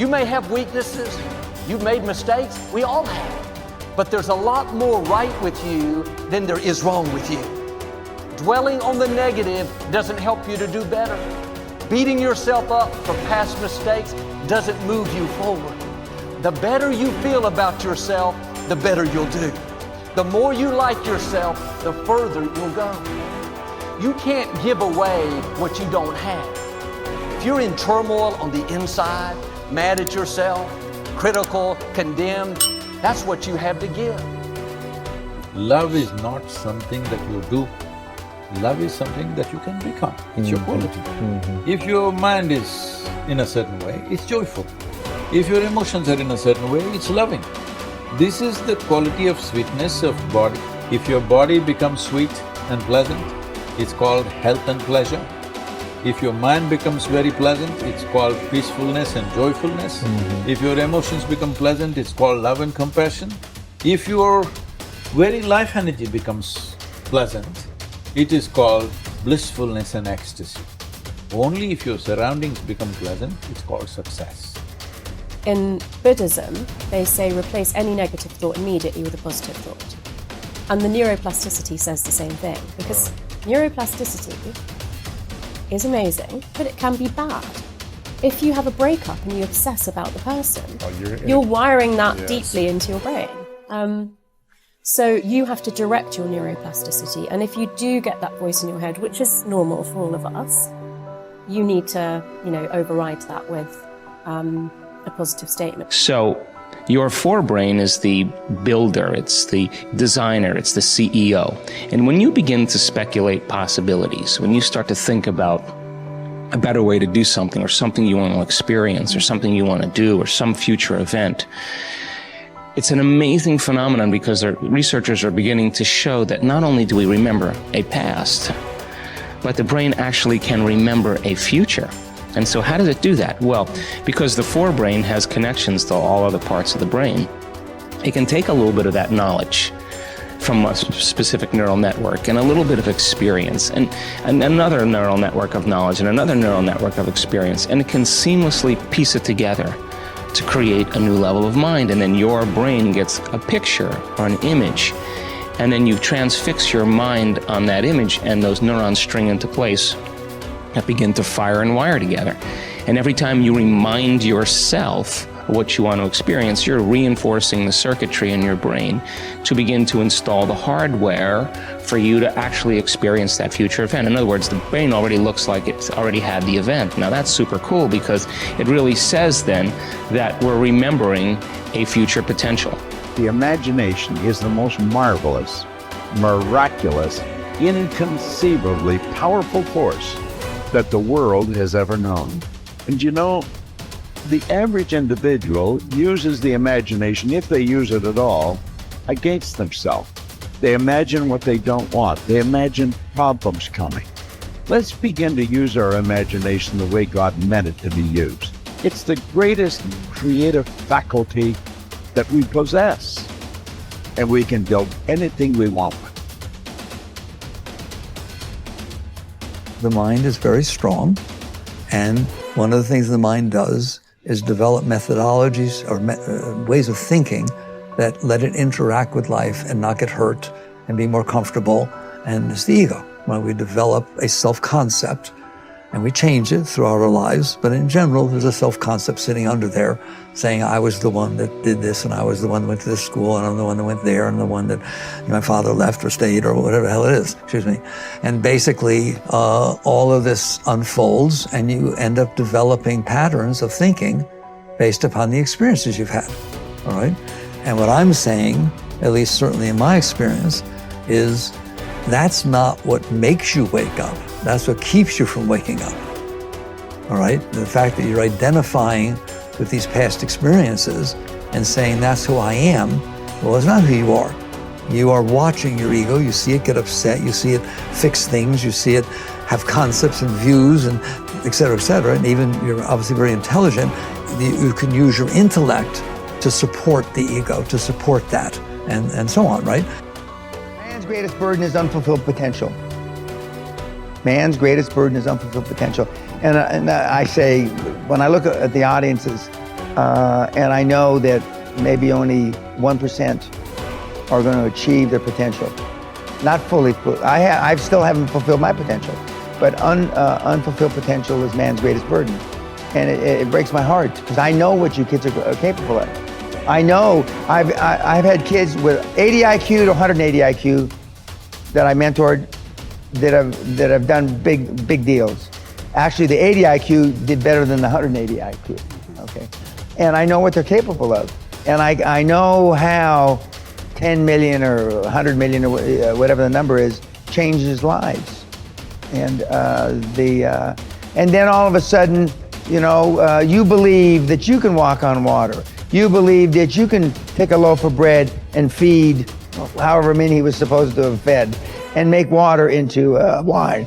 You may have weaknesses. You've made mistakes. We all have. But there's a lot more right with you than there is wrong with you. Dwelling on the negative doesn't help you to do better. Beating yourself up for past mistakes doesn't move you forward. The better you feel about yourself, the better you'll do. The more you like yourself, the further you'll go. You can't give away what you don't have. If you're in turmoil on the inside, mad at yourself, critical, condemned, that's what you have to give. Love is not something that you do. Love is something that you can become. It's your quality. If your mind is in a certain way, it's joyful. If your emotions are in a certain way, it's loving. This is the quality of sweetness of body. If your body becomes sweet and pleasant, it's called health and pleasure. If your mind becomes very pleasant, it's called peacefulness and joyfulness. If your emotions become pleasant, it's called love and compassion. If your very life energy becomes pleasant, it is called blissfulness and ecstasy. Only if your surroundings become pleasant, it's called success. In Buddhism, they say replace any negative thought immediately with a positive thought. And the neuroplasticity says the same thing, because neuroplasticity is amazing, but it can be bad. If you have a breakup and you obsess about the person, you're wiring that deeply into your brain. So you have to direct your neuroplasticity, and if you do get that voice in your head, which is normal for all of us, you need to, override that with a positive statement. So your forebrain is the builder, it's the designer, it's the CEO. And when you begin to speculate possibilities, when you start to think about a better way to do something, or something you want to experience, or something you want to do, or some future event, it's an amazing phenomenon, because researchers are beginning to show that not only do we remember a past, but the brain actually can remember a future. And so how does it do that? Well, because the forebrain has connections to all other parts of the brain, it can take a little bit of that knowledge from a specific neural network and a little bit of experience and another neural network of knowledge and another neural network of experience, and it can seamlessly piece it together to create a new level of mind. And then your brain gets a picture or an image, and then you transfix your mind on that image, and those neurons string into place that begin to fire and wire together. And every time you remind yourself of what you want to experience, you're reinforcing the circuitry in your brain to begin to install the hardware for you to actually experience that future event. In other words, the brain already looks like it's already had the event. Now that's super cool, because it really says then that we're remembering a future potential. The imagination is the most marvelous, miraculous, inconceivably powerful force that the world has ever known. And the average individual uses the imagination, if they use it at all, against themselves. They imagine what they don't want. They imagine problems coming. Let's begin to use our imagination the way God meant it to be used. It's the greatest creative faculty that we possess, and we can build anything we want with. The mind is very strong, and one of the things the mind does is develop methodologies or ways of thinking that let it interact with life and not get hurt and be more comfortable. And it's the ego. When we develop a self-concept, and we change it throughout our lives, but in general, there's a self-concept sitting under there saying, I was the one that did this, and I was the one that went to this school, and I'm the one that went there, and the one that my father left or stayed, or whatever the hell it is, And basically, all of this unfolds, and you end up developing patterns of thinking based upon the experiences you've had, all right? And what I'm saying, at least certainly in my experience, is that's not what makes you wake up. That's what keeps you from waking up, all right? The fact that you're identifying with these past experiences and saying that's who I am, well, it's not who you are. You are watching your ego, you see it get upset, you see it fix things, you see it have concepts and views and et cetera, and even you're obviously very intelligent, you can use your intellect to support the ego, to support that, and so on, right? Man's greatest burden is unfulfilled potential. Man's greatest burden is unfulfilled potential. And I say, when I look at the audiences, And I know that maybe only 1% are going to achieve their potential. Not fully. I still haven't fulfilled my potential, but unfulfilled potential is man's greatest burden. And it breaks my heart because I know what you kids are capable of. I know I've had kids with 80 IQ to 180 IQ that I mentored that have done big deals. Actually, the 80 IQ did better than the 180 IQ. Okay, and I know what they're capable of, and I know how 10 million or 100 million or whatever the number is changes lives, and then all of a sudden, you know, you believe that you can walk on water. You believe that you can take a loaf of bread and feed however many he was supposed to have fed, and make water into wine.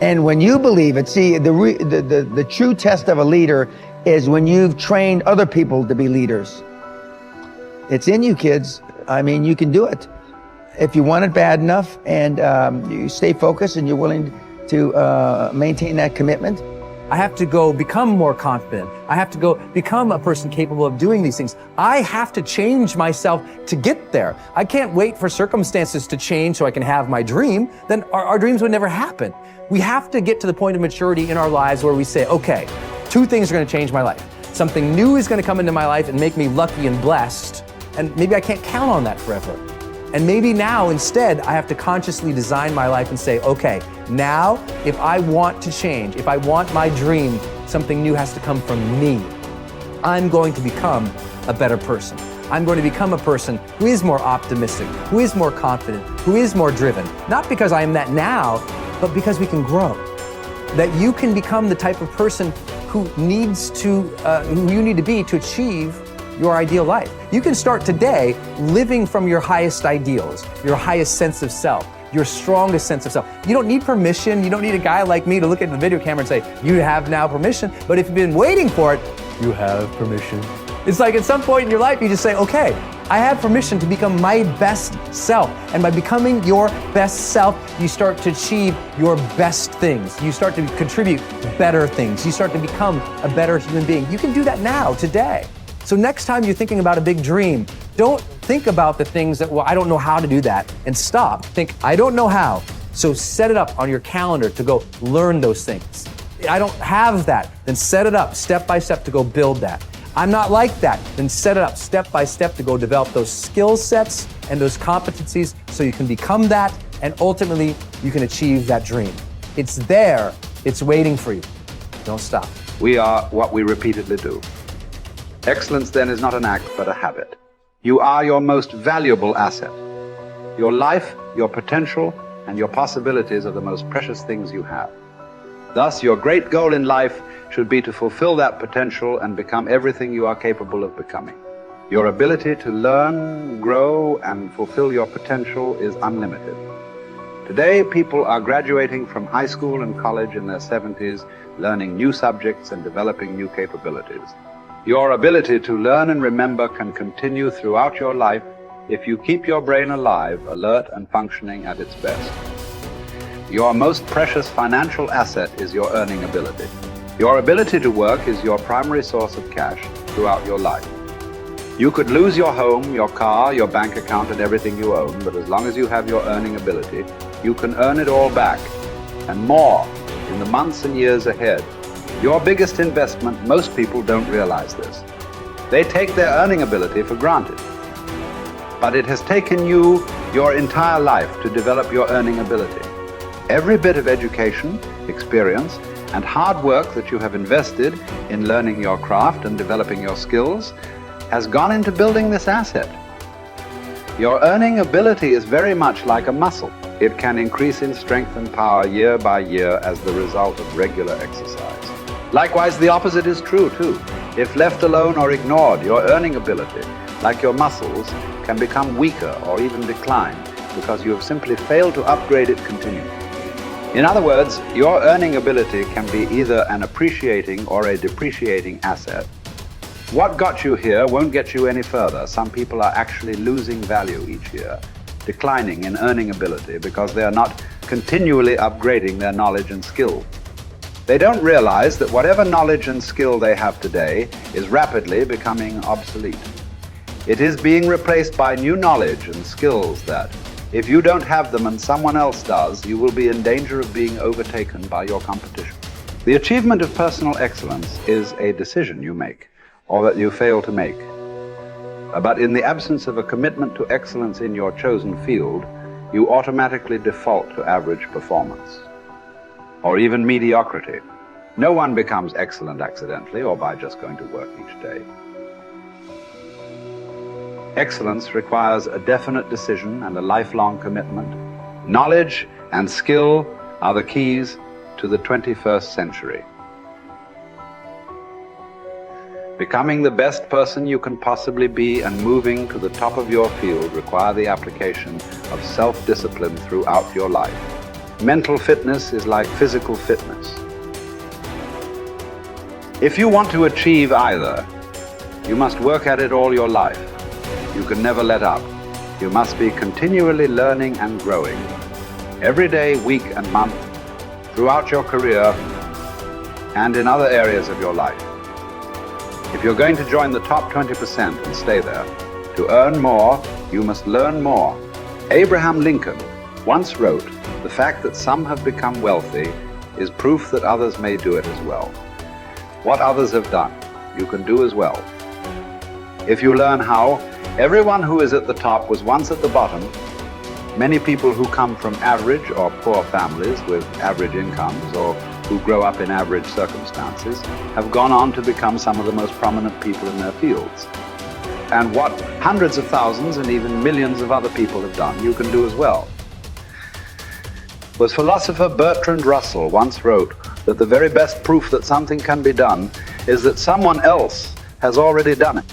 And when you believe it, see, the true test of a leader is when you've trained other people to be leaders. It's in you, kids. I mean, you can do it. If you want it bad enough and you stay focused and you're willing to maintain that commitment. I have to go become more confident. I have to go become a person capable of doing these things. I have to change myself to get there. I can't wait for circumstances to change so I can have my dream. Then our dreams would never happen. We have to get to the point of maturity in our lives where we say, okay, 2 things are going to change my life. Something new is going to come into my life and make me lucky and blessed. And maybe I can't count on that forever. And maybe now instead, I have to consciously design my life and say, okay, now if I want to change, if I want my dream, something new has to come from me. I'm going to become a better person. I'm going to become a person who is more optimistic, who is more confident, who is more driven. Not because I am that now, but because we can grow. That you can become the type of person who you need to be to achieve your ideal life. You can start today living from your highest ideals, your highest sense of self, your strongest sense of self. You don't need permission. You don't need a guy like me to look at the video camera and say, you have now permission. But if you've been waiting for it, you have permission. It's like at some point in your life, you just say, okay, I have permission to become my best self. And by becoming your best self, you start to achieve your best things. You start to contribute better things. You start to become a better human being. You can do that now, today. So next time you're thinking about a big dream, don't think about the things that, well, I don't know how to do that, and stop. Think, I don't know how. So set it up on your calendar to go learn those things. I don't have that, then set it up step by step to go build that. I'm not like that, then set it up step by step to go develop those skill sets and those competencies so you can become that, and ultimately you can achieve that dream. It's there, it's waiting for you. Don't stop. We are what we repeatedly do. Excellence then is not an act, but a habit. You are your most valuable asset. Your life, your potential, and your possibilities are the most precious things you have. Thus, your great goal in life should be to fulfill that potential and become everything you are capable of becoming. Your ability to learn, grow, and fulfill your potential is unlimited. Today, people are graduating from high school and college in their 70s, learning new subjects and developing new capabilities. Your ability to learn and remember can continue throughout your life if you keep your brain alive, alert, and functioning at its best. Your most precious financial asset is your earning ability. Your ability to work is your primary source of cash throughout your life. You could lose your home, your car, your bank account, and everything you own, but as long as you have your earning ability, you can earn it all back, and more, in the months and years ahead. Your biggest investment, most people don't realize this. They take their earning ability for granted. But it has taken you your entire life to develop your earning ability. Every bit of education, experience, and hard work that you have invested in learning your craft and developing your skills has gone into building this asset. Your earning ability is very much like a muscle. It can increase in strength and power year by year as the result of regular exercise. Likewise, the opposite is true too. If left alone or ignored, your earning ability, like your muscles, can become weaker or even decline because you have simply failed to upgrade it continually. In other words, your earning ability can be either an appreciating or a depreciating asset. What got you here won't get you any further. Some people are actually losing value each year, declining in earning ability because they are not continually upgrading their knowledge and skill. They don't realize that whatever knowledge and skill they have today is rapidly becoming obsolete. It is being replaced by new knowledge and skills that, if you don't have them and someone else does, you will be in danger of being overtaken by your competition. The achievement of personal excellence is a decision you make, or that you fail to make. But in the absence of a commitment to excellence in your chosen field, you automatically default to average performance, or even mediocrity. No one becomes excellent accidentally or by just going to work each day. Excellence requires a definite decision and a lifelong commitment. Knowledge and skill are the keys to the 21st century. Becoming the best person you can possibly be and moving to the top of your field require the application of self-discipline throughout your life. Mental fitness is like physical fitness. If you want to achieve either, you must work at it all your life. You can never let up. You must be continually learning and growing. Every day, week and month, throughout your career, and in other areas of your life. If you're going to join the top 20% and stay there, to earn more, you must learn more. Abraham Lincoln once wrote, "The fact that some have become wealthy is proof that others may do it as well." What others have done, you can do as well. If you learn how, everyone who is at the top was once at the bottom. Many people who come from average or poor families with average incomes or who grow up in average circumstances have gone on to become some of the most prominent people in their fields. And what hundreds of thousands and even millions of other people have done, you can do as well. The philosopher Bertrand Russell once wrote that the very best proof that something can be done is that someone else has already done it.